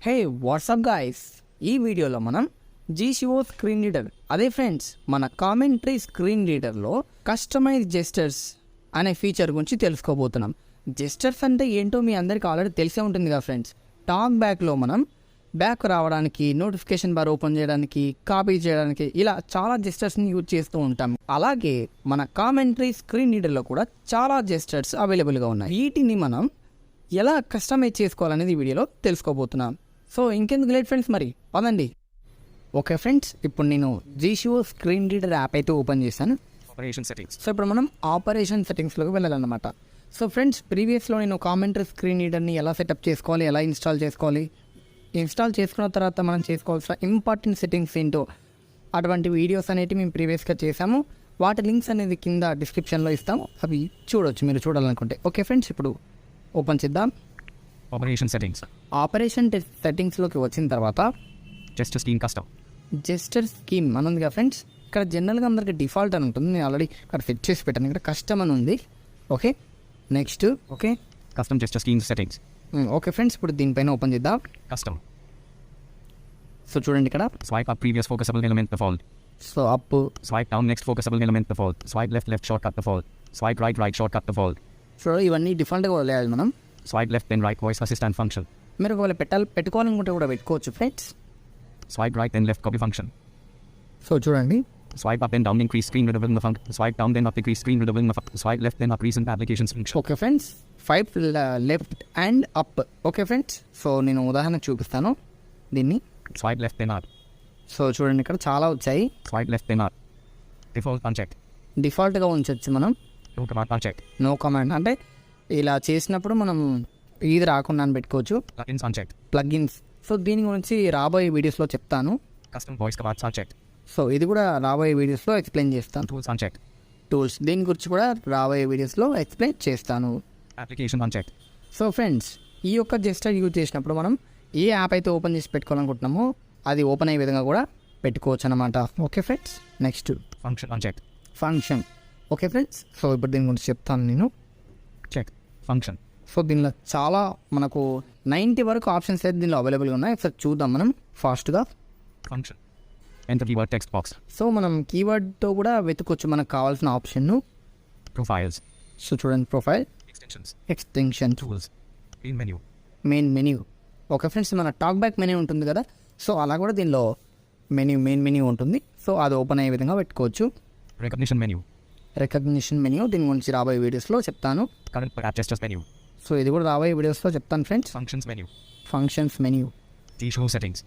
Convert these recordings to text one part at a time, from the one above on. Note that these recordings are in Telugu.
హే వాట్సాప్ గాయ్స్, ఈ వీడియోలో మనం jieshuo స్క్రీన్ రీడర్, అదే ఫ్రెండ్స్ మన కామెంటరీ స్క్రీన్ రీడర్లో కస్టమైజ్ జెస్టర్స్ అనే ఫీచర్ గురించి తెలుసుకోబోతున్నాం. జెస్టర్స్ అంటే ఏంటో మీ అందరికీ ఆల్రెడీ తెలిసే ఉంటుంది కదా ఫ్రెండ్స్. టాక్ బ్యాక్లో మనం బ్యాక్ రావడానికి, నోటిఫికేషన్ బార్ ఓపెన్ చేయడానికి, కాపీ చేయడానికి ఇలా చాలా జెస్టర్స్ని యూజ్ చేస్తూ ఉంటాం. అలాగే మన కామెంటరీ స్క్రీన్ రీడర్లో కూడా చాలా జెస్టర్స్ అవైలబుల్గా ఉన్నాయి. వీటిని మనం ఎలా కస్టమైజ్ చేసుకోవాలనేది ఈ వీడియోలో తెలుసుకోబోతున్నాం. సో ఇంకెందుకు లేట్ ఫ్రెండ్స్, మరి పదండి. ఓకే ఫ్రెండ్స్, ఇప్పుడు నేను jieshuo స్క్రీన్ రీడర్ యాప్ అయితే ఓపెన్ చేశాను. Operation settings. సో ఇప్పుడు మనం ఆపరేషన్ సెట్టింగ్స్లోకి వెళ్ళాలన్నమాట. సో ఫ్రెండ్స్, ప్రీవియస్లో నేను కామెంటరీ స్క్రీన్ రీడర్ని ఎలా సెటప్ చేసుకోవాలి, ఎలా ఇన్స్టాల్ చేసుకోవాలి, ఇన్స్టాల్ చేసుకున్న తర్వాత మనం చేసుకోవాల్సిన ఇంపార్టెంట్ సెట్టింగ్స్ ఏంటో అటువంటి వీడియోస్ అనేవి మేము ప్రీవియస్గా చేసాము. వాటి లింక్స్ అనేది కింద డిస్క్రిప్షన్లో ఇస్తాము, అవి చూడవచ్చు మీరు చూడాలనుకుంటే. ఓకే ఫ్రెండ్స్, ఇప్పుడు ఓపెన్ చేద్దాం. Operation settings. ఆపరేషన్ సెట్టింగ్స్లోకి వచ్చిన తర్వాత gesture scheme custom. Gesture scheme అని ఉంది కదా ఫ్రెండ్స్. ఇక్కడ జనరల్గా అందరికి డిఫాల్ట్ అని ఉంటుంది, నేను ఆల్రెడీ ఇక్కడ సెట్ చేసి పెట్టాను. ఇక్కడ కస్టమ్ అని ఉంది. Okay, next okay custom gesture scheme settings. Okay friends, ఇప్పుడు దీనిపైన ఓపెన్ చేద్దాం. కస్టమ్. సో చూడండి ఇక్కడ swipe up previous focusable element default. So up, swipe down next focusable element default. Swipe left shortcut default. Swipe right shortcut default. So ఇవన్నీ డిఫాల్ట్గా వదిలేయాలి మనం. Swipe left then right voice assistant function. మీరు ఒకవేళ పెట్టుకోవాలనుకుంటే కూడా పెట్టుకోవచ్చు friends. Swipe right then left copy function. So చూడండి, Swipe up and down increase screen readable in the function. Swipe down then up decrease screen readable in the function. Swipe left then up recent applications function. Okay friends, 5 left and up. Okay friends, so నేను ఉదాహరణ చూపిస్తాను దీన్ని. Swipe left then up. So చూడండి, ఇక్కడ చాలా వచ్చాయి. Swipe left then up. Default unchecked. డిఫాల్ట్గా ఉంచవచ్చు మనం. No command unchecked. No command అంటే ఇలా చేసినప్పుడు మనం ఇది రాకుండా అని పెట్టుకోవచ్చు. Plugins unchecked. ప్లగ్ఇన్స్. సో దీని గురించి రాబోయే వీడియోస్లో చెప్తాను. Custom voice commands unchecked. So ఇది కూడా రాబోయే వీడియోస్లో ఎక్స్ప్లెయిన్ చేస్తాను. Tools unchecked. టూల్స్, దీని గురించి కూడా రాబోయే వీడియోస్లో ఎక్స్ప్లెయిన్ చేస్తాను. Application unchecked. సో ఫ్రెండ్స్, ఈ యొక్క జెస్టర్ యూజ్ చేసినప్పుడు మనం ఏ యాప్ అయితే ఓపెన్ చేసి పెట్టుకోవాలనుకుంటున్నామో అది ఓపెన్ అయ్యే విధంగా కూడా పెట్టుకోవచ్చు అనమాట. Okay friends, next Function unchecked. Function. Okay friends, so ఇప్పుడు దీని గురించి చెప్తాను నేను. Check. Function. సో దీనిలో చాలా మనకు 90 వరకు ఆప్షన్స్ అయితే దీనిలో అవైలబుల్గా ఉన్నాయి. ఒకసారి చూద్దాం మనం ఫాస్ట్గా. Function. Enter keyword text box. So మనం కీవర్డ్తో కూడా వెతుకోవచ్చు మనకు కావాల్సిన ఆప్షన్ను. Profiles. సో చూడండి, profile, Extensions. Extension, Tools. Main menu. Main menu. Okay friends, మన టాక్ బ్యాక్ మెన్యూ ఉంటుంది కదా, సో అలా కూడా దీనిలో మెయిన్ మెన్యూ ఉంటుంది. సో అది ఓపెన్ అయ్యే విధంగా పెట్టుకోవచ్చు. Recognition menu. రికగ్నిషన్ మెన్యూ, దీని గురించి రాబోయే వీడియోస్లో చెప్తాను. Current app gestures menu. So ఇది కూడా రాబోయే వీడియోస్లో చెప్తాను friends. Functions menu. Functions menu. jieshuo settings.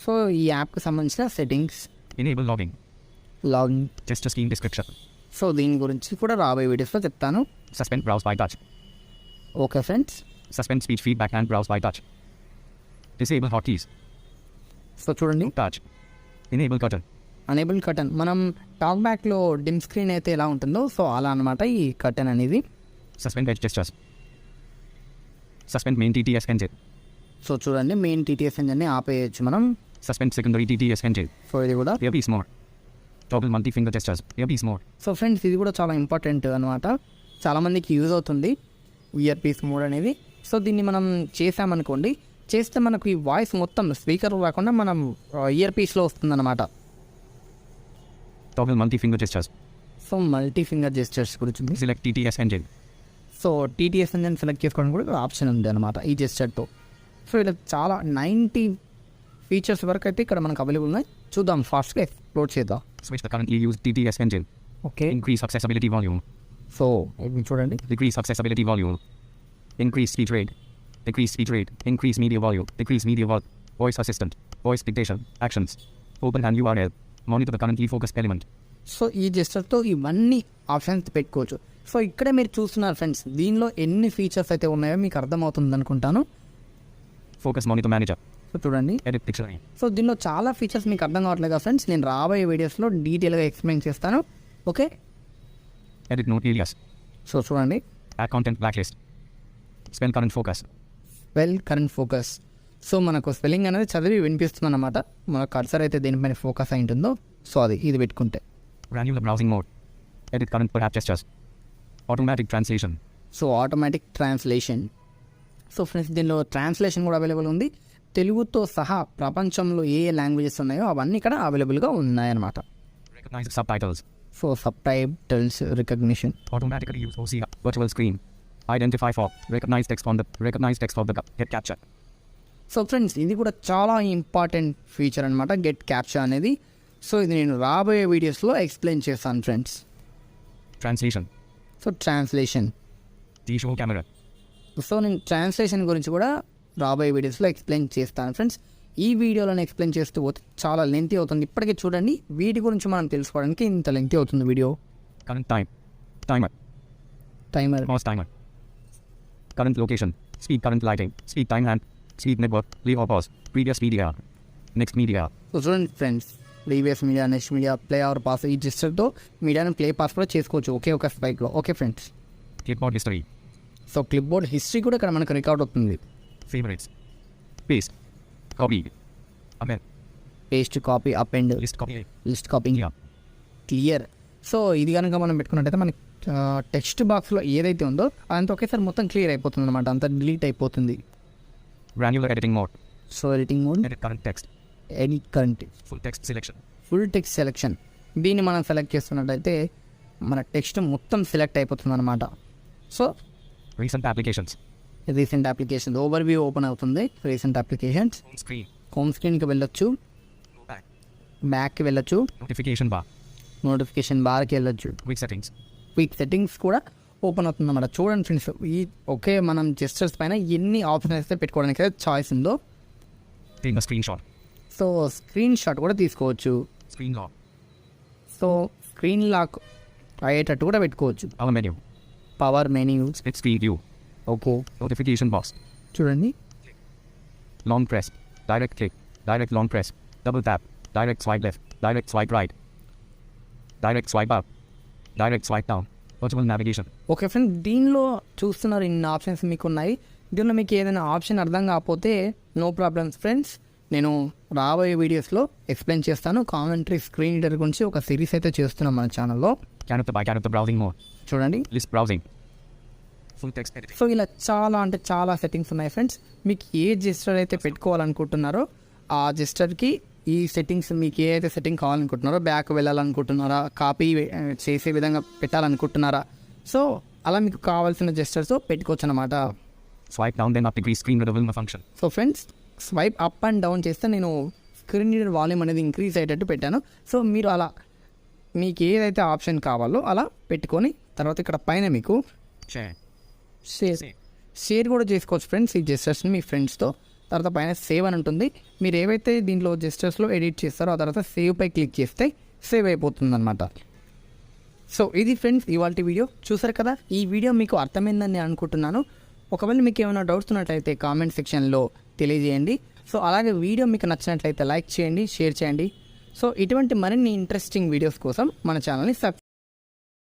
So ఈ యాప్కి సంబంధించిన settings, Enable logging. Login. Gesture scheme description. So దీని గురించి కూడా రాబోయే వీడియోస్లో చెప్తాను. Suspend browse by touch. Okay friends, Suspend speech feedback and browse by touch. Disable hotkeys. So చూడండి, Touch. Enable curtain. Unable curtain. మనం టాక్ బ్యాక్లో డిమ్ స్క్రీన్ అయితే ఎలా ఉంటుందో సో అలా అనమాట ఈ కర్టన్ అనేది. Suspend edge gestures. Suspend main TTS engine. So చూడండి, మెయిన్ టీటీఎస్ ఇంజన్ని ఆపేయచ్చు మనం. Suspend secondary TTS engine. So ఇది కూడా. Earpiece mode. Toggle multi-finger gestures. Earpiece mode. So friends, ఇది కూడా చాలా ఇంపార్టెంట్ అనమాట, చాలామందికి యూజ్ అవుతుంది ఇయర్ పీస్ మోడ్ అనేది. సో దీన్ని మనం చేసామనుకోండి, చేస్తే మనకు ఈ వాయిస్ మొత్తం స్పీకర్ రాకుండా మనం ఇయర్ పీస్లో వస్తుందన్నమాట. Toggle multi-finger gestures. So multi finger gestures గురించి ఉంది. Select TTS engine. So TTS engine select చేసుకోవడం కూడా ఇక్కడ ఆప్షన్ ఉంది అనమాట ఈ జెస్టర్తో. సో ఇలా చాలా 90 ఫీచర్స్ వరకు అయితే ఇక్కడ మనకు అవైలబుల్ ఉన్నాయి. చూద్దాం, ఫాస్ట్గా ఎక్స్ప్లోర్ చేద్దాం. Switch the currently used TTS engine. Okay, Increase accessibility volume. So ఇది చూడండి, Decrease accessibility volume. Increase speech rate. Decrease speech rate. Increase media volume. Decrease media volume. Voice assistant. Voice dictation. Actions. Open an URL. Monitor the currently focused element. So ఈ జెస్టర్తో ఇవన్నీ ఆప్షన్స్ పెట్టుకోవచ్చు. సో ఇక్కడే మీరు చూస్తున్నారు ఫ్రెండ్స్, దీనిలో ఎన్ని ఫీచర్స్ అయితే ఉన్నాయో మీకు అర్థమవుతుంది అనుకుంటాను. Focus monitor manager. సో చూడండి, Edit dictionary. సో దీనిలో చాలా ఫీచర్స్ మీకు అర్థం కావట్లేదు కదా ఫ్రెండ్స్, నేను రాబోయే వీడియోస్లో డీటెయిల్గా ఎక్స్ప్లెయిన్ చేస్తాను. Okay, Edit note alias. So చూడండి, Add content blacklist. Spell current focus. Current focus. So మనకు స్పెల్లింగ్ అనేది చదివి వినిపిస్తుంది అన్నమాట, మన కర్సర్ అయితే దేనిపైన ఫోకస్ అయి ఉంటుందో సో ఇది పెట్టుకుంటే. Granular browsing mode. Edit current per app gestures. Automatic translation. So automatic translation. So friends, దీనిలో ట్రాన్స్లేషన్ కూడా అవైలబుల్ ఉంది, తెలుగుతో సహా ప్రపంచంలో ఏ లాంగ్వేజెస్ ఉన్నాయో అవన్నీ ఇక్కడ అవైలబుల్గా ఉన్నాయన్నమాట. Recognize subtitles. So sub titles recognition, Automatically use OCR. Virtual screen. Identify for. Recognize text on the. Recognize text of the. Get capture. So friends ఇది కూడా చాలా ఇంపార్టెంట్ ఫీచర్ అనమాట, గెట్ క్యాప్చర్ అనేది. సో ఇది నేను రాబోయే వీడియోస్లో ఎక్స్ప్లెయిన్ చేస్తాను friends. Translation. So translation, Jieshuo camera. So నేను ట్రాన్స్లేషన్ గురించి కూడా రాబోయే వీడియోస్లో ఎక్స్ప్లెయిన్ చేస్తాను ఫ్రెండ్స్. ఈ వీడియోలో ఎక్స్ప్లెయిన్ చేస్తూ పోతే చాలా లెంతీ అవుతుంది. ఇప్పటికే చూడండి, వీటి గురించి మనం తెలుసుకోవడానికి ఇంత లెంతీ అవుతుంది video. Current time. Timer. Timer, Pause timer. Current location. Speed current lighting. Speed time hand. Speed network. Play or pause. Previous media. Next media. So చూడండి friends, previous media, next media, play or pause, ఈ జెస్టర్తో మీడియాను ప్లే పాస్ కూడా చేసుకోవచ్చు ఒకే ఒక స్పైక్లో. Okay friends, Clipboard history. So clipboard history కూడా ఇక్కడ మనకు రికార్డ్ అవుతుంది. Favorites. Paste. Copy. Amend. Paste, copy, up and List copy. List copying, Yeah. Clear. So ఇది కనుక మనం పెట్టుకున్నట్టయితే మనకి టెక్స్ట్ బాక్స్లో ఏదైతే ఉందో అదంతా ఒకేసారి మొత్తం క్లియర్ అయిపోతుంది అనమాట, అంతా డిలీట్ అయిపోతుంది. Granular editing mode. So editing mode, Edit current text. Edit current, Full text selection. Full text selection. దీన్ని మనం సెలెక్ట్ చేస్తున్నట్టయితే మన టెక్స్ట్ మొత్తం సెలెక్ట్ అయిపోతుంది అనమాట. So Recent applications. Recent applications overview open అవుతుంది. Recent applications, Home screen. Home స్క్రీన్కి వెళ్ళొచ్చు, Back. బ్యాక్కి వెళ్ళొచ్చు, Notification bar. నోటిఫికేషన్ బార్కి వెళ్ళొచ్చు, Quick settings. క్విక్ సెట్టింగ్స్ కూడా ఓపెన్ అవుతుంది అన్నమాట. చూడండి ఫ్రెండ్స్, ఈ ఒకే మనం జెస్టర్స్ పైన ఎన్ని ఆప్షన్స్ అయితే పెట్టుకోవడానికి అయితే చాయిస్ ఉందో. Take a screenshot. So screenshot కూడా తీసుకోవచ్చు. Screen lock. So screen lock అయ్యేటట్టు కూడా పెట్టుకోవచ్చు. Power menu. Power menu, Split screen view. Okay Notification box. చూడండి. Long press. Direct click. Direct long press. Double tap. Direct swipe left. Direct swipe right. Direct swipe up. Direct swipe down. Virtual navigation. Okay friend, దీనిలో చూస్తున్నారు ఇన్ని ఆప్షన్స్ మీకు ఉన్నాయి. దీనిలో మీకు ఏదైనా ఆప్షన్ అర్థం కాకపోతే నో ప్రాబ్లమ్స్ ఫ్రెండ్స్, నేను రాబోయే వీడియోస్లో ఎక్స్ప్లెయిన్ చేస్తాను. కామెంటరీ స్క్రీన్ రీడర్ గురించి ఒక సిరీస్ అయితే చేస్తున్నాం మన ఛానల్లో. Canopy browsing mode. చూడండి. List browsing. Full text editing. So ఇలా చాలా అంటే చాలా సెట్టింగ్స్ ఉన్నాయి ఫ్రెండ్స్. మీకు ఏ జెస్టర్ అయితే పెట్టుకోవాలనుకుంటున్నారో ఆ జెస్టర్కి ఈ సెట్టింగ్స్, మీకు ఏ అయితే సెట్టింగ్ కావాలనుకుంటున్నారో, బ్యాక్ వెళ్ళాలనుకుంటున్నారా, కాపీ చేసే విధంగా పెట్టాలనుకుంటున్నారా, సో అలా మీకు కావాల్సిన జెస్టర్స్ పెట్టుకోవచ్చు అనమాట. Swipe down then up decrease screen reader will function. So friends, swipe up and down చేస్తే నేను స్క్రీన్ రీడర్ వాల్యూమ్ అనేది ఇంక్రీజ్ అయ్యేటట్టు పెట్టాను. సో మీరు అలా మీకు ఏదైతే ఆప్షన్ కావాలో అలా పెట్టుకొని తర్వాత ఇక్కడ పైన మీకు Share. షేర్ కూడా చేసుకోవచ్చు ఫ్రెండ్స్ ఈ జెస్టర్స్ని మీ ఫ్రెండ్స్తో. తర్వాత పైన సేవ్ అని ఉంటుంది. మీరు ఏవైతే దీంట్లో జెస్టర్స్లో ఎడిట్ చేస్తారో ఆ తర్వాత సేవ్ పై క్లిక్ చేస్తే సేవ్ అయిపోతుంది అనమాట. సో ఇది ఫ్రెండ్స్ ఇవాల్టి వీడియో. చూసారు కదా, ఈ వీడియో మీకు అర్థమైందని నేను అనుకుంటున్నాను. ఒకవేళ మీకు ఏమైనా డౌట్స్ ఉన్నట్లయితే కామెంట్ సెక్షన్లో తెలియజేయండి. సో అలాగే వీడియో మీకు నచ్చినట్లయితే లైక్ చేయండి, షేర్ చేయండి. సో ఇటువంటి మరిన్ని ఇంట్రెస్టింగ్ వీడియోస్ కోసం మన ఛానల్ని